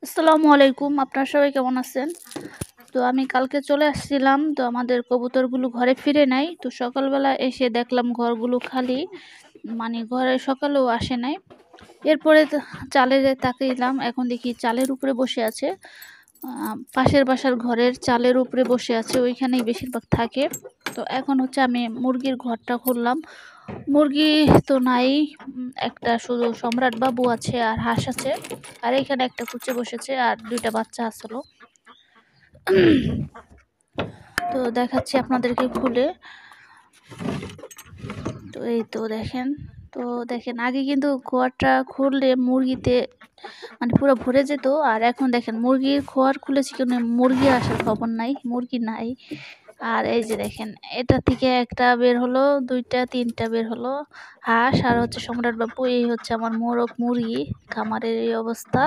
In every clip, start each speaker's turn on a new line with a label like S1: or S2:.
S1: আসসালামু আলাইকুম। আপনারা সবাই কেমন আছেন? তো আমি কালকে চলে আসছিলাম। তো আমাদের কবুতরগুলো ঘরে ফিরে নাই। তো সকালবেলা এসে দেখলাম ঘরগুলো খালি। মানে ঘরে সকালেও আসে নাই। এরপরে তো চালে তাকাইলাম। এখন দেখি চালের উপরে বসে আছে। পাশের বাসার ঘরের চালের উপরে বসে আছে। ওইখানেই বেশিরভাগ থাকে। তো এখন হচ্ছে আমি মুরগির ঘরটা খুললাম। মুরগি তো নাই। একটা শুধু সম্রাট বাবু আছে আর হাঁস আছে। আর এখানে একটা কুচে বসেছে আর ২ টা বাচ্চা আসলো। তো দেখাচ্ছি আপনাদেরকে খুলে। তো এই তো দেখেন। তো দেখেন আগে কিন্তু খোয়ারটা খুললে মুরগিতে মানে পুরো ভরে যেত। আর এখন দেখেন মুরগির খোয়ার খুলেছি কিন্তু মুরগি আসার খবর নাই, মুরগি নাই। আর এই যে দেখেন এটা থেকে একটা বের হলো, ২ টা ৩ টা বের হলো হাঁস আর হচ্ছে সম্রাট বাবু। এই হচ্ছে আমার মোরগ মুরগি, খামারের এই অবস্থা।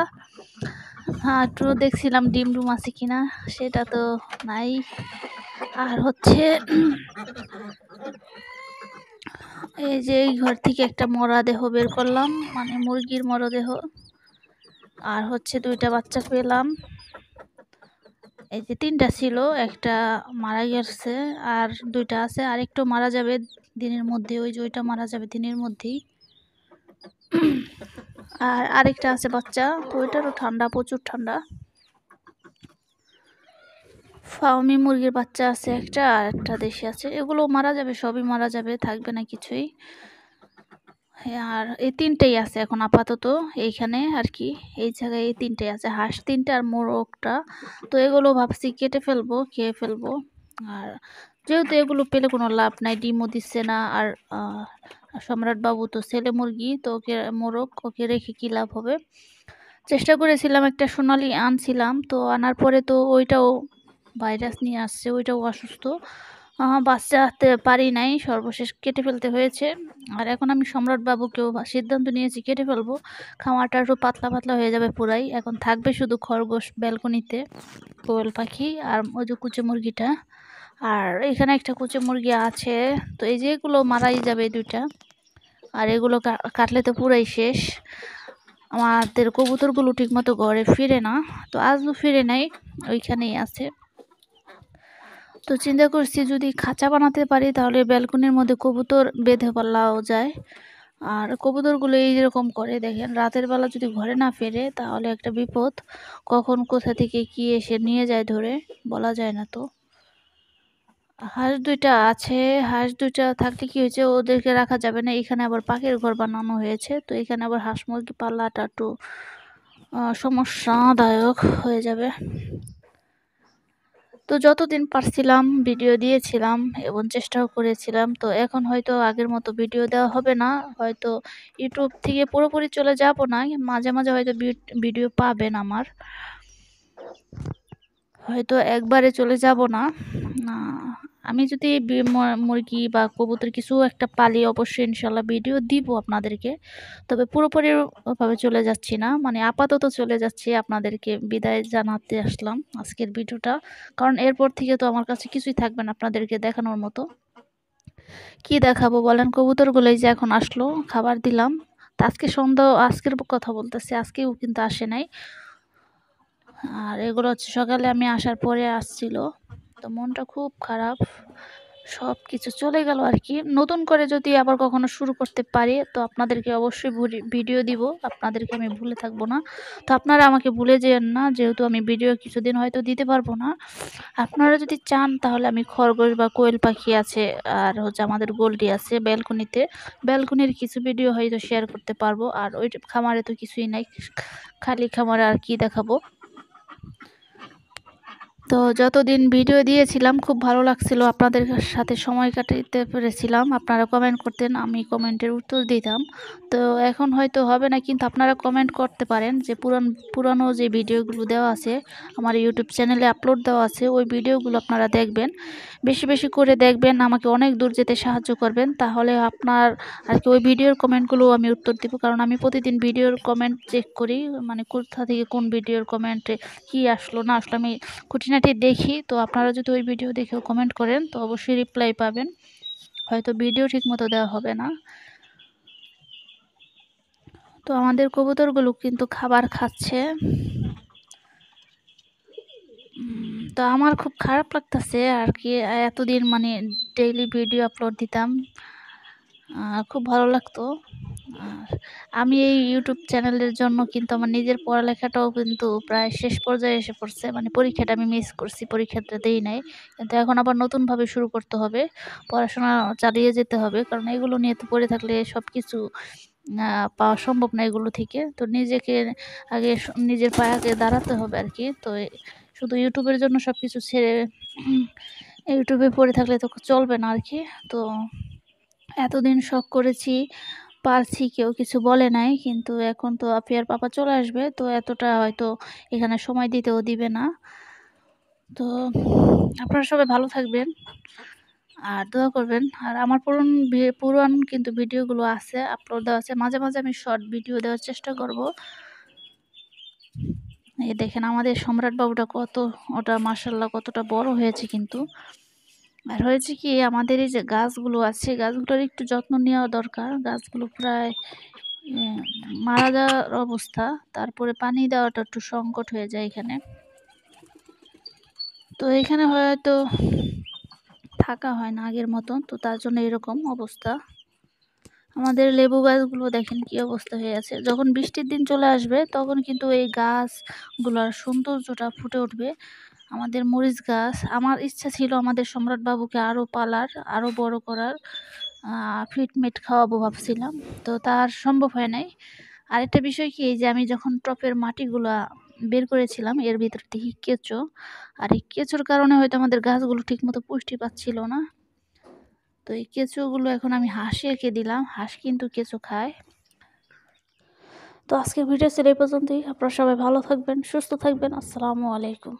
S1: হ্যাঁ, একটু দেখছিলাম ডিম-ডুম আছে কিনা, সেটা তো নাই। আর হচ্ছে এই যে এই ঘর থেকে একটা মরদেহ বের করলাম, মানে মুরগির মরদেহ। আর হচ্ছে ২ টা বাচ্চা পেলাম। এই যে ৩ টা ছিল, একটা মারা গেছে আর ২ টা আছে। আরেকটাও মারা যাবে দিনের মধ্যে, ওই যে ওইটা মারা যাবে দিনের মধ্যেই। আর আরেকটা আছে বাচ্চা, তো ওইটারও ঠান্ডা, প্রচুর ঠান্ডা। ফার্মি মুরগির বাচ্চা আছে একটা আর একটা দেশি আছে। এগুলো মারা যাবে, সবই মারা যাবে, থাকবে না কিছুই। আর এই ৩ টেই আছে এখন আপাতত এইখানে আরকি। এই জায়গায় এই ৩ টেই আছে। হাঁস ৩ টা আর মোরগটা। তো এগুলো ভাবছি কেটে ফেলবো, খেয়ে ফেলবো। আর যেহেতু এগুলো পেলে কোনো লাভ নাই, ডিমও দিচ্ছে না। আর সম্রাট বাবু তো ছেলে মুরগি, তো ওকে মোরগ, ওকে রেখে কি লাভ হবে? চেষ্টা করেছিলাম, একটা সোনালি আনছিলাম। তো আনার পরে তো ওইটাও ভাইরাস নিয়ে আসছে, ওইটাও অসুস্থ। বাঁচাতে পারি নাই, সর্বশেষ কেটে ফেলতে হয়েছে। আর এখন আমি সম্রাট বাবুকেও সিদ্ধান্ত নিয়েছি কেটে ফেলবো। খামারটা একটু পাতলা পাতলা হয়ে যাবে পুরাই। এখন থাকবে শুধু খরগোশ ব্যালকনিতে, কোয়েল পাখি আর ওই যে কুচে মুরগিটা। আর এখানে একটা কুচে মুরগি আছে। তো এই যে এগুলো মারাই যাবে ২ টা। আর এগুলো কাটলে তো পুরাই শেষ। আমাদের কবুতরগুলো ঠিকমতো ঘরে ফিরে না। তো আজও ফিরে নাই, ওইখানেই আছে। তো চিন্তা করছি যদি খাঁচা বানাতে পারি তাহলে ব্যালকনির মধ্যে কবুতর বেঁধে পালাও যায়। আর কবুতরগুলো এই যেরকম করে দেখেন, রাতের বেলা যদি ঘরে না ফেরে তাহলে একটা বিপদ। কখন কোথা থেকে কি এসে নিয়ে যায় ধরে, বলা যায় না। তো হাঁস ২ টা আছে। হাঁস ২ টা থাকলে কি হয়েছে, ওদেরকে রাখা যাবে না। এখানে আবার পাখির ঘর বানানো হয়েছে। তো এখানে আবার হাঁস মুরগি পালাটা একটু সমস্যাদায়ক হয়ে যাবে। তো যতদিন পারছিলাম ভিডিও দিয়েছিলাম এবং চেষ্টাও করেছিলাম। তো এখন হয়তো আগের মতো ভিডিও দেওয়া হবে না। হয়তো ইউটিউব থেকে পুরোপুরি চলে যাব না। মাঝে, মাঝে হয়তো ভিডিও পাবেন আমার। হয়তো একবারে চলে যাব না। না, আমি যদি মুরগি বা কবুতর কিছু একটা পালি অবশ্যই ইনশাল্লাহ ভিডিও দিব আপনাদেরকে। তবে পুরোপুরি ওভাবে চলে যাচ্ছি না। মানে আপাতত চলে যাচ্ছি, আপনাদেরকে বিদায় জানাতে আসলাম আজকের ভিডিওটা। কারণ এরপর থেকে তো আমার কাছে কিছুই থাকবে না আপনাদেরকে দেখানোর মতো। কি দেখাবো বলেন? কবুতরগুলো এই যে এখন আসলো, খাবার দিলাম। তো আজকে সন্ধ্যা, আজকের কথা বলতেছি, আজকেও কিন্তু আসে নাই। আর এগুলো হচ্ছে সকালে আমি আসার পরে আসছিল। তো মনটা খুব খারাপ, সব কিছু চলে গেল আর কি। নতুন করে যদি আবার কখনো শুরু করতে পারি তো আপনাদেরকে অবশ্যই ভিডিও দিব, আপনাদেরকে আমি ভুলে থাকবো না। তো আপনারা আমাকে ভুলে যেয়েন না, যেহেতু আমি ভিডিও কিছুদিন হয়তো দিতে পারবো না। আপনারা যদি চান তাহলে আমি খরগোশ বা কোয়েল পাখি আছে আর হচ্ছে আমাদের গোল্ডি আছে ব্যালকনিতে, ব্যালকনির কিছু ভিডিও হয়তো শেয়ার করতে পারবো। আর ওই খামারে তো কিছুই নাই, খালি খামারে আর কি দেখাবো। তো যতদিন ভিডিও দিয়েছিলাম খুব ভালো লাগছিল, আপনাদের সাথে সময় কাটাতে পেরেছিলাম। আপনারা কমেন্ট করতেন, আমি কমেন্টের উত্তর দিতাম। তো এখন হয়তো হবে না, কিন্তু আপনারা কমেন্ট করতে পারেন যে পুরানো যে ভিডিওগুলো দেওয়া আছে আমার ইউটিউব চ্যানেলে আপলোড দেওয়া আছে, ওই ভিডিওগুলো আপনারা দেখবেন, বেশি বেশি করে দেখবেন, আমাকে অনেক দূর যেতে সাহায্য করবেন। তাহলে আপনার আর কি ওই ভিডিওর কমেন্টগুলো আমি উত্তর দিব, কারণ আমি প্রতিদিন ভিডিওর কমেন্ট চেক করি, মানে কোথা থেকে কোন ভিডিওর কমেন্টে কি আসলো না আসলো আমি খুঁটিনাটি দেখি। তো আপনারা যদি ওই ভিডিও দেখেও কমেন্ট করেন তো অবশ্যই রিপ্লাই পাবেন। হয়তো ভিডিও ঠিক মতো দেওয়া হবে না। তো আমাদের কবুতরগুলো কিন্তু খাবার খাচ্ছে। তো আমার খুব খারাপ লাগতেছে আর কি, এতদিন মানে ডেইলি ভিডিও আপলোড দিতাম, খুব ভালো লাগতো। আর আমি এই ইউটিউব চ্যানেলের জন্য কিন্তু আমার নিজের পড়ালেখাটাও কিন্তু প্রায় শেষ পর্যায়ে এসে পড়ছে। মানে পরীক্ষাটা আমি মিস করছি, পরীক্ষাটা দেই নাই। কিন্তু এখন আবার নতুনভাবে শুরু করতে হবে, পড়াশোনা চালিয়ে যেতে হবে, কারণ এগুলো নিয়ে তো পড়ে থাকলে সব কিছু পাওয়া সম্ভব না এগুলো থেকে। তো নিজেকে আগে নিজের পায়ে আগে দাঁড়াতে হবে আর কি। তো শুধু ইউটিউবের জন্য সব কিছু ছেড়ে ইউটিউবে পড়ে থাকলে তো চলবে না আর কি। তো এতদিন শখ করেছি, পারছি, কেউ কিছু বলে নাই। কিন্তু এখন তো আফিয়ার পাপা চলে আসবে, তো এতটা হয়তো এখানে সময় দিতেও দিবে না। তো আপনারা সবাই ভালো থাকবেন আর দোয়া করবেন। আর আমার পুরান কিন্তু ভিডিওগুলো আছে, আপলোড দেওয়া আছে। মাঝে মাঝে আমি শর্ট ভিডিও দেওয়ার চেষ্টা করব। এই দেখেন আমাদের সম্রাট বাবুটা ওটা মাশাআল্লাহ কতটা বড় হয়েছে কিন্তু। আর হয়েছে কি, আমাদের এই যে গাছগুলো আছে, গাছগুলোর একটু যত্ন নেওয়া দরকার। গাছগুলো প্রায় মারা যাওয়ার অবস্থা। তারপরে পানি দেওয়াটা একটু সংকট হয়ে যায় এখানে। তো এখানে হয়তো থাকা হয় না আগের মতন, তো তার জন্য এরকম অবস্থা। আমাদের লেবু গাছগুলো দেখেন কি অবস্থা হয়ে আছে। যখন বৃষ্টির দিন চলে আসবে তখন কিন্তু এই গাছগুলোর সৌন্দর্যটা ফুটে উঠবে। আমাদের মরিচ গাছ, আমার ইচ্ছা ছিল আমাদের সম্রাট বাবুকে আরও পালার, আরও বড় করার, ফিটমেট খাওয়াবো ভাবছিলাম, তো তার সম্ভব হয় নাই। আরেকটা বিষয় কি, যে আমি যখন টপের মাটিগুলা বের করেছিলাম এর ভিতর থেকে কেঁচো, আর এই কেঁচোর কারণে হয়তো আমাদের গাছগুলো ঠিকমতো পুষ্টি পাচ্ছিল না। তো এই কেঁচোগুলো এখন আমি হাঁসকে দিলাম, হাঁস কিন্তু কেঁচো খায়। তো আজকের ভিডিও ছিল এই পর্যন্তই। আপনারা সবাই ভালো থাকবেন, সুস্থ থাকবেন। আসসালামু আলাইকুম।